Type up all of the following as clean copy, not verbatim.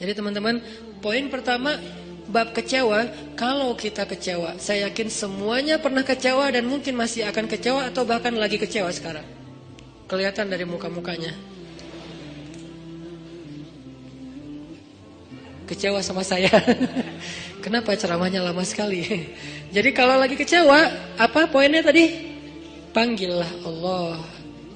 Jadi teman-teman, poin pertama bab kecewa. Kalau kita kecewa, saya yakin semuanya pernah kecewa dan mungkin masih akan kecewa atau bahkan lagi kecewa sekarang. Kelihatan dari muka-mukanya. Kecewa sama saya. Kenapa ceramahnya lama sekali? Jadi kalau lagi kecewa, apa poinnya tadi? Panggillah Allah.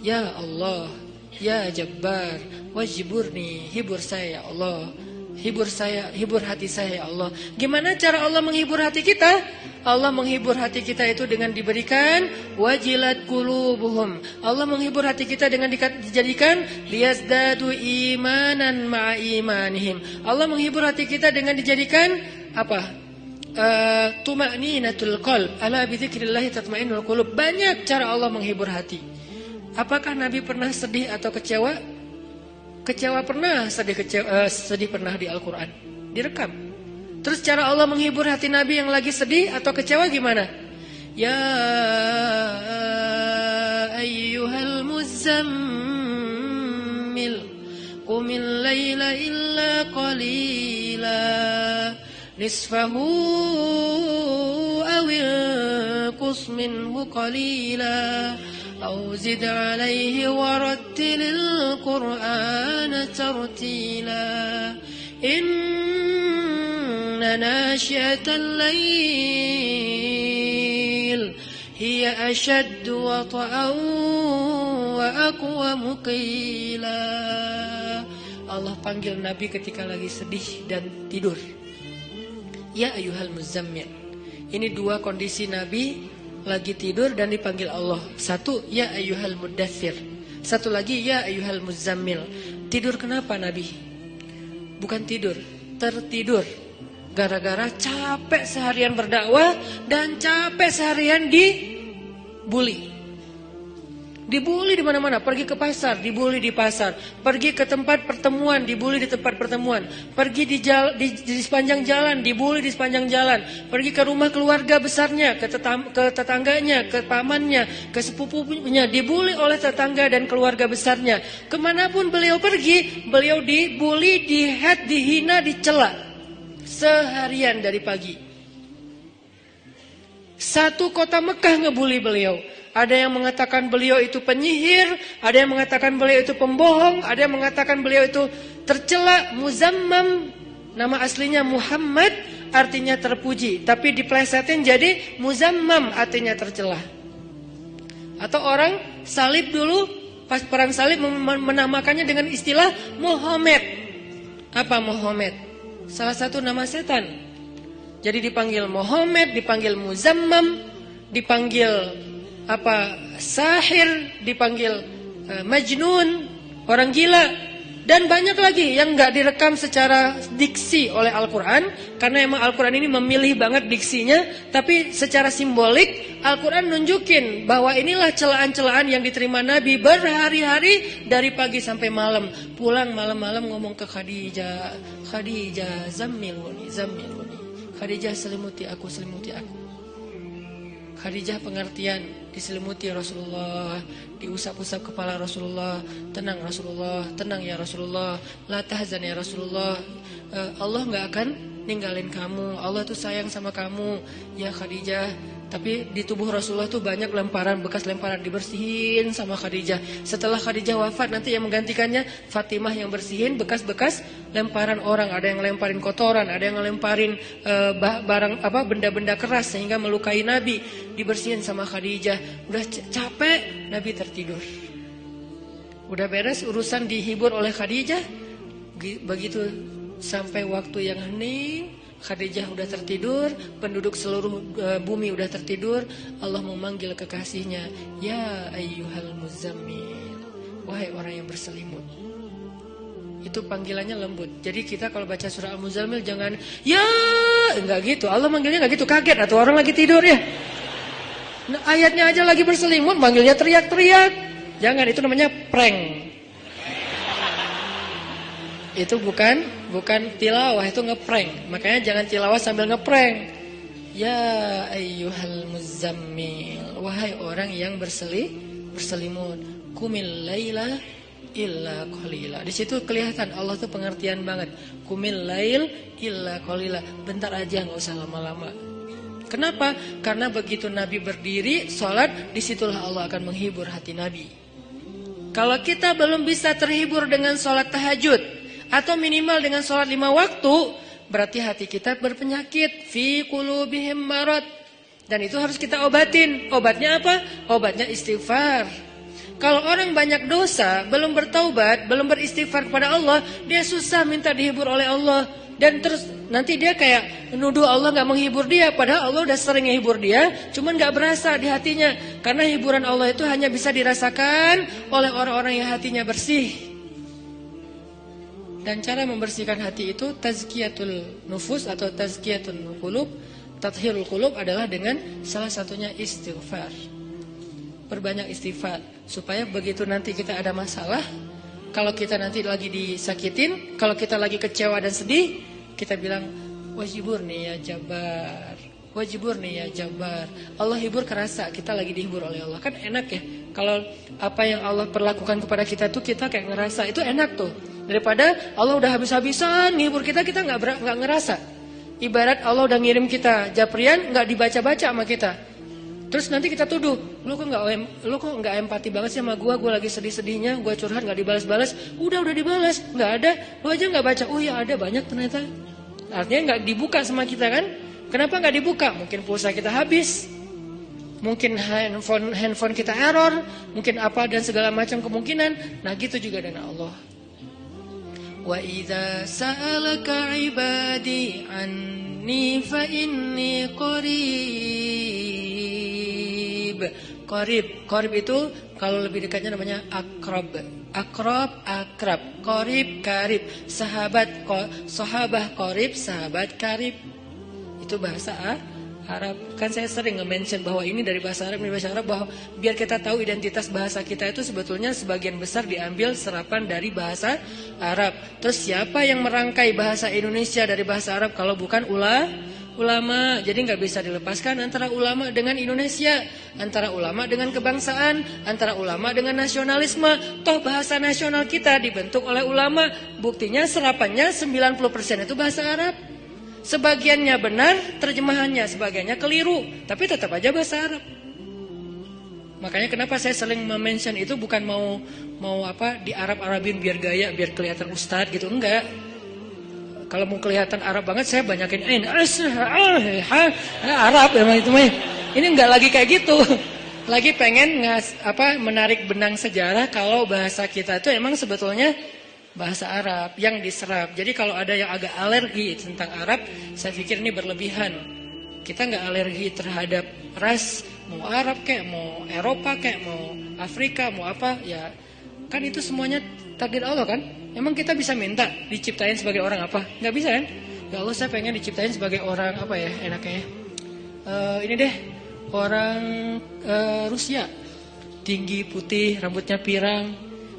Ya Allah, ya Jabbar, wajiburni, hibur saya ya Allah. Hibur saya, hibur hati saya ya Allah. Gimana cara Allah menghibur hati kita? Allah menghibur hati kita itu dengan diberikan wajilat qulubuhum. Allah menghibur hati kita dengan dijadikan liyazdadu imanan ma'a imanihim. Allah menghibur hati kita dengan dijadikan apa? Tuma'ninatul qalb. Ala bi dzikrillah tatma'innul qulub. Banyak cara Allah menghibur hati. Apakah Nabi pernah sedih atau kecewa? Kecewa pernah, sedih pernah di Al-Quran. Direkam. Terus cara Allah menghibur hati Nabi yang lagi sedih atau kecewa gimana? Ya ayyuhal muzammil qumil laila illa qalila nisfahu awil qus minhu qalila أو زد عليه ورتل القرآن ترتيلا إن ناشئة الليل هي أشد وطئا وأقوم قيلا. Allah panggil Nabi ketika lagi sedih dan tidur. Ya ayyuhal muzammil. Ini dua kondisi Nabi lagi tidur dan dipanggil Allah. Satu, ya ayyuhal muddathir. Satu lagi, ya ayyuhal muzammil. Tidur kenapa Nabi? Bukan tidur, tertidur. Gara-gara capek seharian berdakwah dan capek seharian dibully. Dibully di mana-mana, pergi ke pasar, dibully di pasar, pergi ke tempat pertemuan, dibully di tempat pertemuan, pergi di sepanjang jalan, dibully di sepanjang jalan, pergi ke rumah keluarga besarnya, ke tetangganya, ke pamannya, ke sepupunya, dibully oleh tetangga dan keluarga besarnya. Kemanapun beliau pergi, beliau dibully, dihat, dihina, dicela seharian dari pagi. Satu kota Mekah ngebully beliau. Ada yang mengatakan beliau itu penyihir, ada yang mengatakan beliau itu pembohong, ada yang mengatakan beliau itu tercela. Muzammam, nama aslinya Muhammad, artinya terpuji, tapi diplesetin jadi Muzammam, artinya tercela. Atau orang salib dulu, pas perang salib menamakannya dengan istilah Muhammad. Apa Muhammad? Salah satu nama setan. Jadi dipanggil Muhammad, dipanggil Muzammam, dipanggil sahir, dipanggil majnun, orang gila, dan banyak lagi yang nggak direkam secara diksi oleh Al-Quran, karena emang Al-Quran ini memilih banget diksinya. Tapi secara simbolik Al-Quran nunjukin bahwa inilah celaan-celaan yang diterima Nabi berhari-hari dari pagi sampai malam. Pulang malam-malam ngomong ke Khadijah, Khadijah zammiluni, zammiluni, Khadijah selimuti aku, selimuti aku. Khadijah pengertian, diselimuti Rasulullah, diusap-usap kepala Rasulullah. Tenang Rasulullah, tenang ya Rasulullah, la tahzan ya Rasulullah, Allah gak akan ninggalin kamu, Allah tuh sayang sama kamu ya Khadijah. Tapi di tubuh Rasulullah tuh banyak lemparan, bekas lemparan, dibersihin sama Khadijah. Setelah Khadijah wafat, nanti yang menggantikannya Fatimah yang bersihin bekas-bekas lemparan orang. Ada yang lemparin kotoran, ada yang lemparin benda-benda keras sehingga melukai Nabi, dibersihin sama Khadijah. Udah capek, Nabi tertidur. Udah beres urusan dihibur oleh Khadijah. Begitu sampai waktu yang hening, Khadijah udah tertidur, penduduk seluruh bumi udah tertidur. Allah memanggil kekasihnya, ya ayyuhal muzammil, wahai orang yang berselimut. Itu panggilannya lembut. Jadi kita kalau baca surah Al-Muzammil jangan ya, enggak gitu. Allah manggilnya enggak gitu, kaget atau orang lagi tidur ya. Nah, ayatnya aja lagi berselimut, manggilnya teriak-teriak. Jangan, itu namanya prank. Itu bukan tilawah, itu ngeprank. Makanya jangan tilawah sambil ngeprank. Ya ayyuhal muzammil, wahai orang yang berselimut, qumil laila illa qalila. Di situ kelihatan Allah tuh pengertian banget. Qumil lail illa qalila. Bentar aja, nggak usah lama-lama. Kenapa? Karena begitu Nabi berdiri sholat, disitulah Allah akan menghibur hati Nabi. Kalau kita belum bisa terhibur dengan sholat tahajud atau minimal dengan sholat 5 waktu, berarti hati kita berpenyakit. Fi qulubihim marad. Dan itu harus kita obatin. Obatnya apa? Obatnya istighfar. Kalau orang banyak dosa, belum bertaubat, belum beristighfar kepada Allah, dia susah minta dihibur oleh Allah. Dan terus nanti dia kayak menuduh Allah gak menghibur dia. Padahal Allah udah sering menghibur dia, cuman gak berasa di hatinya. Karena hiburan Allah itu hanya bisa dirasakan oleh orang-orang yang hatinya bersih. Dan cara membersihkan hati itu tazkiyatul nufus atau tazkiyatul qulub, tathhirul qulub adalah dengan salah satunya istighfar. Perbanyak istighfar supaya begitu nanti kita ada masalah, kalau kita nanti lagi disakitin, kalau kita lagi kecewa dan sedih, kita bilang wajiburni ya Jabbar, wajiburni ya Jabbar. Allah hibur kerasa kita lagi dihibur oleh Allah. Kan enak ya kalau apa yang Allah perlakukan kepada kita tuh kita kayak ngerasa, itu enak tuh. Daripada Allah udah habis-habisan ngehibur kita, kita nggak ngerasa. Ibarat Allah udah ngirim kita japrian, nggak dibaca-baca sama kita. Terus nanti kita tuduh, lu kok nggak empati banget sih sama gue lagi sedih-sedihnya, gue curhat nggak dibalas-balas. Udah dibalas, nggak ada, lu aja nggak baca. Oh ya ada, banyak ternyata. Artinya nggak dibuka sama kita kan? Kenapa nggak dibuka? Mungkin pulsa kita habis, mungkin handphone kita error, mungkin apa dan segala macam kemungkinan. Nah gitu juga dengan Allah. Wa idza sa'alaka ibadi anni fa inni qarib. Qarib itu kalau lebih dekatnya namanya akrab. Akrab. Qarib. Sahabah qarib, sahabat karib. Itu bahasa Arab. Kan saya sering nge-mention bahwa ini dari bahasa Arab, bahwa biar kita tahu identitas bahasa kita itu sebetulnya sebagian besar diambil serapan dari bahasa Arab. Terus siapa yang merangkai bahasa Indonesia dari bahasa Arab kalau bukan ulama? Jadi nggak bisa dilepaskan antara ulama dengan Indonesia, antara ulama dengan kebangsaan, antara ulama dengan nasionalisme. Toh bahasa nasional kita dibentuk oleh ulama. Buktinya serapannya 90% itu bahasa Arab. Sebagiannya benar terjemahannya, sebagiannya keliru, tapi tetap aja bahasa Arab. Makanya kenapa saya sering mention itu bukan mau di Arab-Arabin biar gaya, biar kelihatan ustad gitu, enggak. Kalau mau kelihatan Arab banget saya banyakin Arab emang itu mah. Ini enggak lagi kayak gitu. Lagi pengen menarik benang sejarah kalau bahasa kita itu emang sebetulnya bahasa Arab yang diserap. Jadi kalau ada yang agak alergi tentang Arab, saya pikir ini berlebihan. Kita nggak alergi terhadap ras, mau Arab kayak, mau Eropa kayak, mau Afrika, mau apa, ya kan itu semuanya takdir Allah kan. Emang kita bisa minta diciptain sebagai orang apa? Nggak bisa kan? Ya Allah, saya pengen diciptain sebagai orang apa ya enaknya? Ini deh, orang Rusia, tinggi, putih, rambutnya pirang.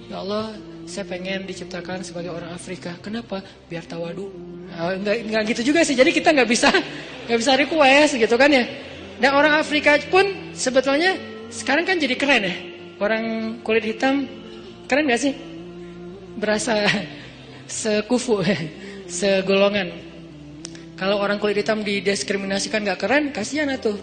Ya Allah, saya pengen diciptakan sebagai orang Afrika. Kenapa? Biar tawadu. Enggak gitu juga sih. Jadi kita nggak bisa request gitu kan ya. Dan orang Afrika pun sebetulnya sekarang kan jadi keren ya. Orang kulit hitam keren nggak sih? Berasa sekufu, segolongan. Kalau orang kulit hitam didiskriminasikan nggak keren, kasihan atuh.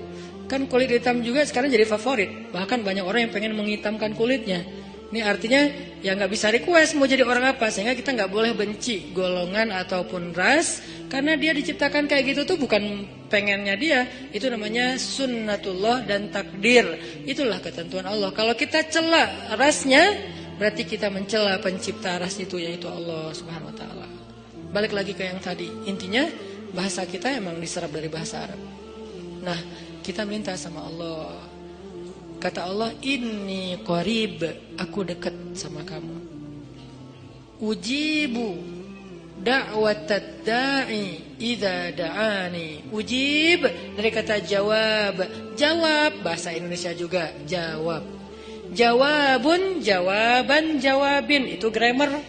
Kan kulit hitam juga sekarang jadi favorit. Bahkan banyak orang yang pengen menghitamkan kulitnya. Ini artinya ya nggak bisa request mau jadi orang apa, sehingga kita nggak boleh benci golongan ataupun ras, karena dia diciptakan kayak gitu tuh bukan pengennya dia, itu namanya sunnatullah dan takdir, itulah ketentuan Allah. Kalau kita cela rasnya, berarti kita mencela pencipta ras itu, yaitu Allah Subhanahu Wa Taala. Balik lagi ke yang tadi, intinya bahasa kita emang diserap dari bahasa Arab. Nah, kita minta sama Allah. Kata Allah, inni qarib, aku dekat sama kamu. Ujibu da'watad da'i idza da'ani. Ujib dari kata jawab. Jawab bahasa Indonesia juga jawab. Jawabun, jawaban, jawabin, itu grammar.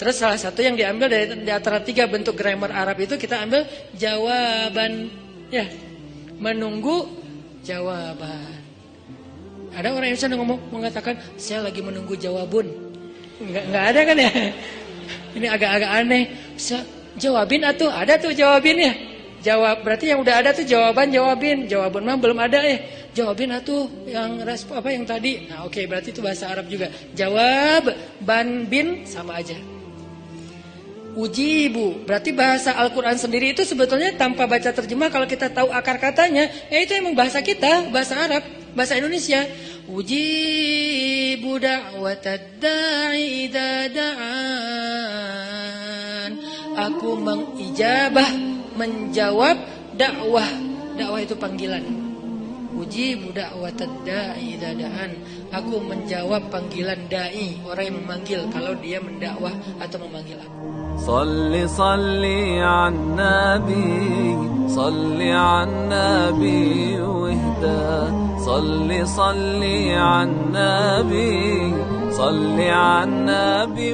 Terus salah satu yang diambil dari antara 3 bentuk grammar Arab itu kita ambil jawaban, ya, menunggu jawaban. Ada orang yang mengatakan saya lagi menunggu jawabun. Nggak ada kan ya? Ini agak-agak aneh. Jawabin atuh, ada tuh jawabinnya. Jawab, berarti yang udah ada tuh jawabin. Jawaban mah belum ada ya. Jawabin atuh yang respon apa yang tadi. Nah, oke, berarti itu bahasa Arab juga. Jawab, ban, bin sama aja. Ujibu, berarti bahasa Al-Quran sendiri itu sebetulnya tanpa baca terjemah, kalau kita tahu akar katanya, ya itu emang bahasa kita, bahasa Arab, bahasa Indonesia. Ujibu da'watad da'i idza da'an. Aku mengijabah, menjawab dakwah. Dakwah itu panggilan. Ujibu da'watad da'i idza da'an. Aku menjawab panggilan dai, orang yang memanggil kalau dia mendakwah atau memanggil aku. صلي صلي عالنبي صلي عالنبي واهدى صلي صلي عالنبي صلي عالنبي